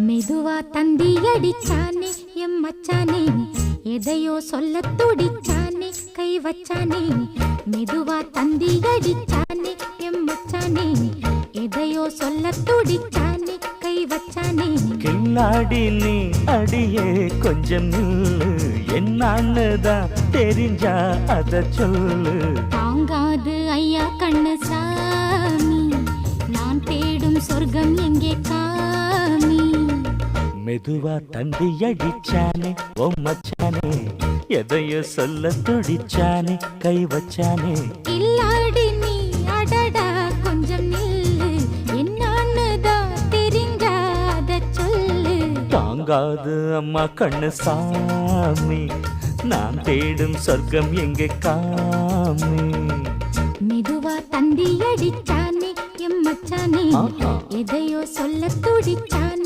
மெதுவா தந்தி அடிச்சானே எம் மச்சானே, எதையோ சொல்ல துடிச்சானே கை வச்சானே. மெதுவா தந்தி அடிச்சானே எம் மச்சானே, எதையோ சொல்ல துடிச்சானே கை வச்சானே. கில்லாடி நீ அடியே கொஞ்சம் நில்லு, என்னான்னுதான் தெரிஞ்சா அத சொல்லு. தாங்காது ஐயா கண்ணு சாமி, நான் தேடும் சொர்க்கம் எங்கே காமி. மெதுவா தந்தி அடிச்சானே ஓ மச்சானே, எதையோ சொல்ல துடிச்சானே கை வச்சானே. கில்லாடி நீ அடடா கொஞ்சம் நில்லு, என்னான்னுதான் தெரிஞ்சாத சொல்லு. தாங்காது அம்மா கண்ணு சாமி, நான் தேடும் சொர்க்கம் எங்கே காமி. மெதுவா தந்தி அடிச்சானே எம் மச்சானே, எதையோ சொல்ல துடிச்சானே